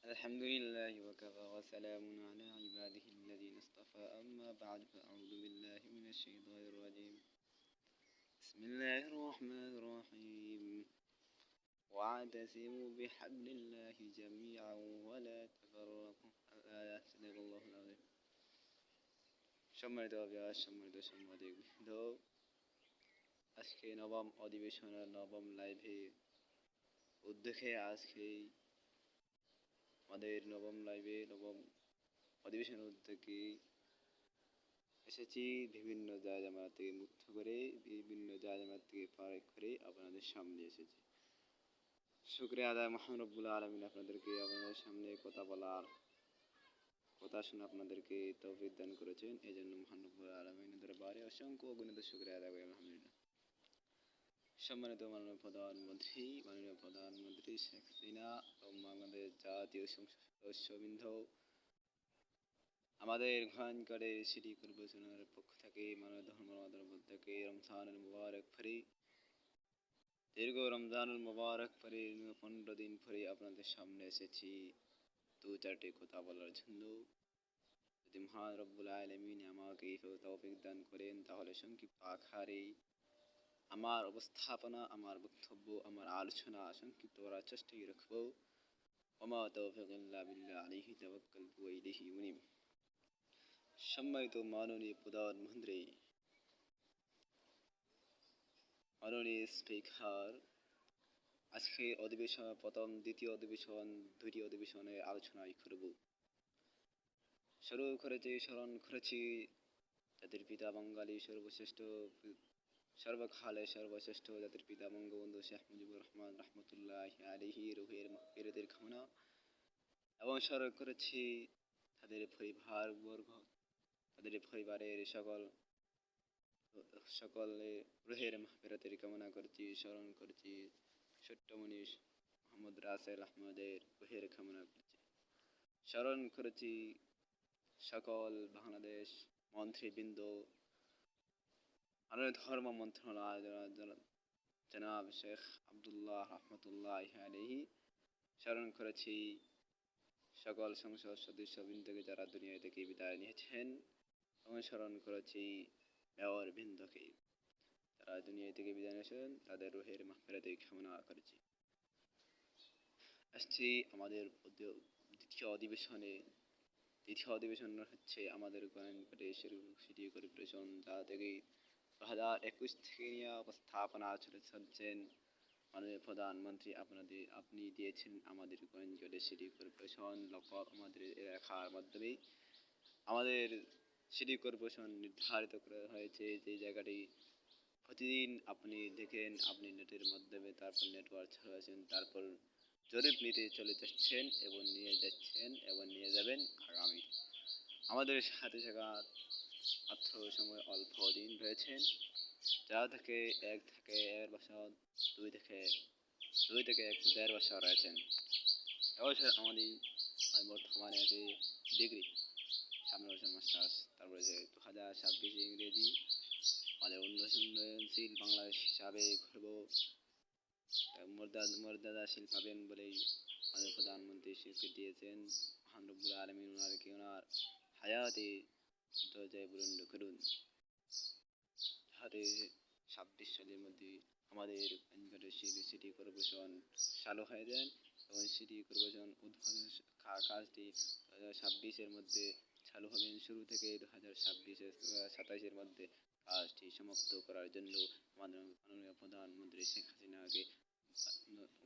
الحمد لله وكفى وسلام على عباده الذين اصطفى أما بعد فأعوذ بالله من الشيطان الرجيم بسم الله الرحمن الرحيم واعتصموا بحبل الله جميعا ولا تفرقوا الآيات صدق الله العظيم সম্মানিত অভিয়াস সম্মানিত সাংবাদিক বৃন্দ, আজকে নবম অধিবেশনের নবম লাইভে উদ্যোগে আজকে আমাদের নবম লাইভে নবম অধিবেশনের উদ্যোগে এসেছি। বিভিন্ন জায়গা থেকে মুক্ত করে বিভিন্ন জায়গা থেকে পার করে আপনাদের সামনে এসেছি। শুকরিয়া আদায় মহান রব্বুল আলামিন, আপনাদেরকে আপনাদের সামনে কথা বলার কথা শুনে আপনাদেরকে তৌফিক দান করেছেন। এই জন্য মহান রব্বুল আলামিনের দরবারে অসংখ্য অগণিত শুকরিয়া আদায় করি আলহামদুলিল্লাহ। সম্মানিত মাননীয় প্রধানমন্ত্রী শেখ হাসিনা এবং বাংলাদেশ জাতীয় সংসদ সদস্যবৃন্দ, আমাদের ঘানকাড়ের সিটি কর্পোরেশনের পক্ষ থেকে মাননীয় ধর্মমাতার থেকে রমজানুল মুবারক পরে দীর্ঘ রমজানুল মুবারক পরে 15 দিন পরে আপনাদের সামনে এসেছি দু চারটি কথা বলার জন্য। যদি মহান রব্বুল আলামিন আমাকে তৌফিক দান করেন তাহলে সংক্ষিপ্ত আকারে আমার উপস্থাপনা, আমার বক্তব্য, আমার আলোচনা সংক্ষিপ্ত করার চেষ্টা রাখবো। ওমা তৌফিক ইল্লা বিল্লাহ, আলাইহি তাওয়াক্কালতু ওয়া ইলাইহি উনীব। সম্মানিত মাননীয় প্রধানমন্ত্রী, মাননীয় স্পিকার, আজকে অধিবেশন প্রথম দ্বিতীয় অধিবেশন দুইটি অধিবেশনে আলোচনায় করব। স্মরণ করেছি জাতির পিতা বাঙালি সর্বশ্রেষ্ঠ সর্বকালে সর্বশ্রেষ্ঠ জাতির পিতা বঙ্গবন্ধু শেখ মুজিবুর রহমান রহমতুল্লাহি আলাইহি রুহের মাগফিরাতের কামনা, এবং স্মরণ করেছি তাদের পরিবারের সকলে রুহের মাগফিরাতের কামনা করছি। স্মরণ করছি ছোট্ট মনীষ মোহাম্মদ রাসেল আহমদের রুহের কামনা করছি। স্মরণ করেছি সকল বাংলাদেশ মন্ত্রীবৃন্দ, ধর্ম মন্ত্রণালয় জনাব শেখ আব্দুল্লাহ রহমতুল্লাহ আলাইহি। স্মরণ করেছি সকল সংসদ সদস্যবৃন্দকে যারা দুনিয়া থেকে বিদায় নিয়েছেন, এবং স্মরণ করেছি মেয়র বৃন্দকে যারা দুনিয়া থেকে বিদায় নিয়েছেন, তাদের রুহের মাগফিরাতের কামনা করেছি। আসছি আমাদের দ্বিতীয় অধিবেশন হচ্ছে আমাদের সিটি কর্পোরেশন, যা থেকে 2021 থেকে নিয়ে উপস্থাপনা চলছেন। মাননীয় প্রধানমন্ত্রী, আপনি দিয়েছেন আমাদের গোয়েন্দা সিটি কর্পোরেশন আমাদের এলাকার মাধ্যমে আমাদের সিটি কর্পোরেশন নির্ধারিত করা হয়েছে যে জায়গাটি প্রতিদিন আপনি দেখেন, আপনি নেটের মাধ্যমে তারপর নেটওয়ার্ক চালাচ্ছেন, তারপর জরিপ নিতে চলে যাচ্ছেন এবং নিয়ে যাবেন আগামী। আমাদের সাথে মাত্র সময় অল্প দিন রয়েছেন, যা থেকে 1 থেকে 1 বছর, 2 থেকে 1.5 বছর রয়েছেন। এবছর আমি বর্তমানে আছি ডিগ্রি, সামনে বছর মাস্টার্স, তারপরে 2026 ইংরেজি আমাদের উন্নয়নশীল বাংলাদেশ হিসাবে করব। মর্যাদাশীল পাবেন বলেই আমাদের প্রধানমন্ত্রী স্বীকৃতি দিয়েছেন। মহান রব্বুল আলামিন ওনাকে ওনার হায়াতে দরজায় বুলন্দ করুন, যাতে 26 সালের মধ্যে আমাদের সিটি কর্পোরেশন চালু হয়ে যান এবং সিটি কর্পোরেশন উদ্বোধন কাজটি 2026-এর মধ্যে চালু হবেন। শুরু থেকে 2027-এর মধ্যে কাজটি সমাপ্ত করার জন্য আমাদের মাননীয় প্রধানমন্ত্রী শেখ হাসিনাকে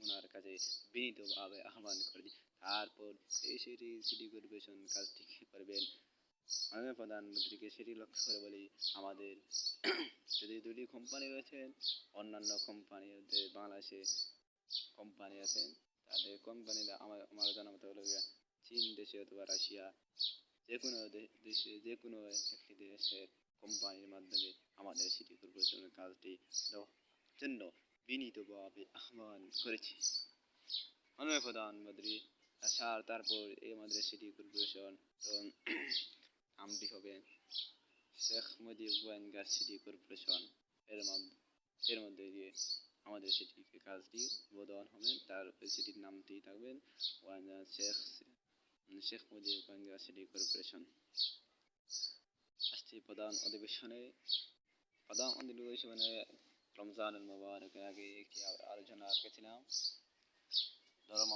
ওনার কাছে বিনীতভাবে আহ্বান করি। তারপর এই সিটি কর্পোরেশন কাজটি করবেন। মাননীয় প্রধানমন্ত্রীকে সেটি লক্ষ্য করে বলি, আমাদের যদি 2টি কোম্পানি রয়েছেন, অন্যান্য কোম্পানিতে বাংলাদেশে কোম্পানি আছে, তাদের কোম্পানিরা আমার জানা মতো হলো চীন দেশে অথবা রাশিয়া, যে কোনো একটি দেশের কোম্পানির মাধ্যমে আমাদের সিটি কর্পোরেশনের কাজটি দেওয়ার জন্য বিনীতভাবে আহ্বান করেছি। মাননীয় প্রধানমন্ত্রী তারপর এই আমাদের সিটি কর্পোরেশন নামটি হবে শেখ মুজিব গোয়েন্দা সিটি কর্পোরেশন। এর মধ্যে দিয়ে আমাদের আমাদের সিটিতে কাজটি উদ্বোধন হবেন। তার ওই সিটির নামটি থাকবেন শেখ মুজিব বাংলা সিটি কর্পোরেশন। আসছি প্রধান অধিবেশনে রমজানুল মুবারকের আগে একটি আলোচনা রেখেছিলাম ধর্ম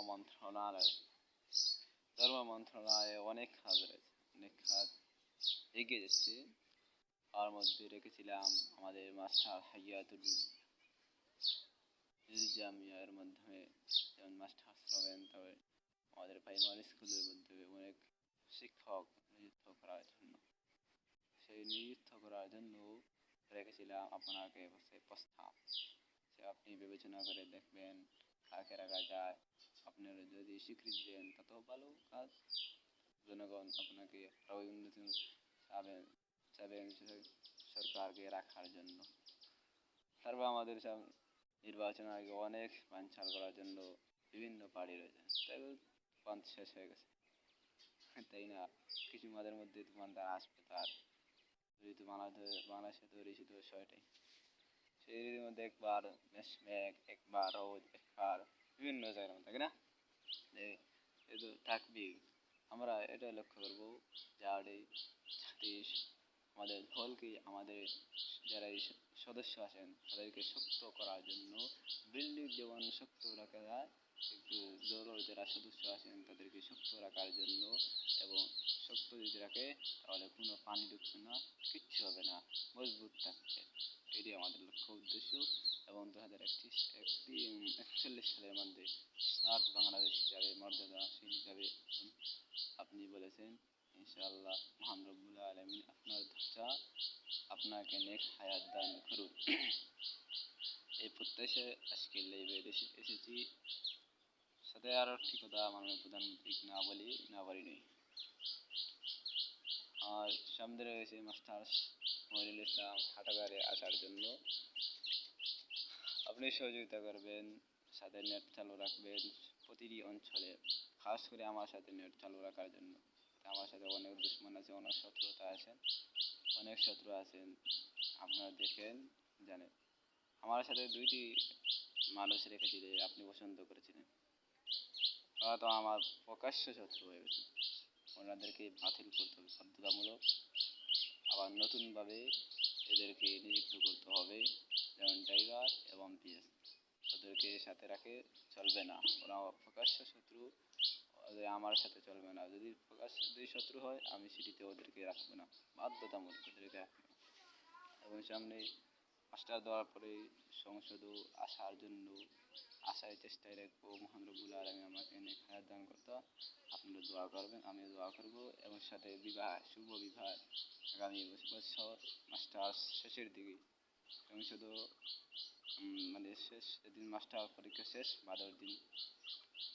মন্ত্রণালয়ে অনেক কাজ রয়েছে, অনেক কাজ এগিয়ে যাচ্ছে। তার মধ্যে রেখেছিলাম আমাদের মাস্টার হাইয়াতুল জামিয়ার মাধ্যমে যেমন মাস্টার হবেন, তবে আমাদের প্রাইমারি স্কুলের মধ্যে অনেক শিক্ষক নিযুক্ত করার জন্য রেখেছিলাম আপনাকে প্রস্তাব। সে আপনি বিবেচনা করে দেখবেন কাকে রাখা যায়। আপনারা যদি স্বীকৃতি দেন তত ভালো কাজ, জনগণ আপনাকে আরও উন্নতি চাবেন সরকারকে রাখার জন্য। তারপর আমাদের নির্বাচন আগে অনেক বানচাল করার জন্য বিভিন্ন পার্টি রয়েছে, তাই পান্ত শেষ হয়ে গেছে, তাই না? কিছু মাঝের মধ্যে দোকানদার আসবে, তার ঋতু বাংলাদেশে তৈরি শুধু বিষয়টাই সেই ঋতুর মধ্যে একবার মেঘ, একবার রোদ, একবার বিভিন্ন জায়গার মধ্যে, তাই না? থাকবি। আমরা এটা লক্ষ্য করবো যাতে আমাদের দলকে, আমাদের যারা সদস্য আছেন তাদেরকে শক্ত করার জন্য বিল্ডিং যেমন শক্ত রাখা যায়, একটু দলের যারা সদস্য আছেন তাদেরকে শক্ত রাখার জন্য, এবং শক্ত যদি রাখে তাহলে কোনো পানি ঢুকবে না, কিচ্ছু হবে না, মজবুত থাকবে। এটি আমাদের লক্ষ্য উদ্দেশ্য। এবং 2041 সালের মধ্যে স্মার্ট বাংলাদেশ হিসাবে মর্যাদা সেই হিসাবে আপনি বলেছেন, ইনশাআল্লাহ মহান রব্বুল আলামিন আপনার ধৈর্য আপনাকে নেক হায়াত দান করুন। এই প্রত্যাশায় আজকে লাইভে এসেছি। সাথে আরও একটি কথা মাননীয় প্রধানমন্ত্রী না পারি নেই। আর সামনে রয়েছে মাস্টার মনিরুল ইসলাম হাটাগারে আসার জন্য। আপনি সহযোগিতা করবেন, সাথে নেট চালু রাখবেন প্রতিটি অঞ্চলে, খাস করে আমার সাথে নেট চালু রাখার জন্য। আমার সাথে অনেক দুশ্মন আছে, অনেক শত্রু আছেন, আপনারা দেখেন জানেন। আমার সাথে 2টি মানুষ রেখেছিলেন, আপনি পছন্দ করেছিলেন, তারা তো আমার প্রকাশ্য শত্রু হয়ে গেছে। ওনাদেরকে বাতিল করতে হবে বাধ্যতামূলক। আবার নতুনভাবে এদেরকে নিযুক্ত করতে হবে, যেমন ড্রাইভার এবং পিএস। ওদেরকে সাথে রাখে চলবে না, ওরা প্রকাশ্য শত্রু, আমার সাথে চলবে না। যদি শত্রু হয় আমি সিটিতে ওদেরকে রাখবো না, বাধ্যতামূলক ওদেরকে রাখবো না। এবং সামনে মাস্টার দেওয়ার পরে সংসদও আসার জন্য আসার চেষ্টায় রাখবো। মহান রব্বুল আলামিন আমাকে নেক হায়াত দান করতে, আপনারা দোয়া করবেন, আমি দোয়া করব। এবং সাথে শুভ বিবাহ আগামী বছর মাস্টার্স শেষের দিকে সংসদও যেদিন মাস্টার পরীক্ষা শেষ বাদর দিন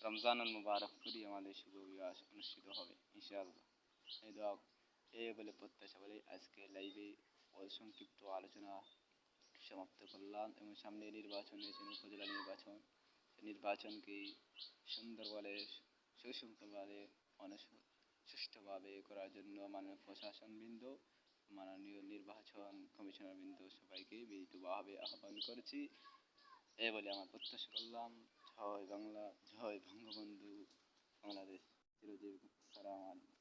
রমজানুল মুবারক করি আমাদের শুভ বিবাহ অনুষ্ঠিত হবে ইনশাআল্লাহ। এই বলে প্রত্যাশা বলে আজকে লাইভে সংক্ষিপ্ত আলোচনা সমাপ্ত করলাম। এবং সামনে নির্বাচন হয়েছে, উপজেলা নির্বাচনকে সুন্দরভাবে সুশৃঙ্খলভাবে সুষ্ঠুভাবে করার জন্য মাননীয় প্রশাসনবৃন্দ, মাননীয় নির্বাচন কমিশনারবৃন্দ সবাইকে বিনীতভাবে আহ্বান করেছি। এই বলে আমার প্রত্যাশা করলাম। জয় বাংলা, জয় বঙ্গবন্ধু, বাংলাদেশ চিরজীবী। আসসালামু আলাইকুম।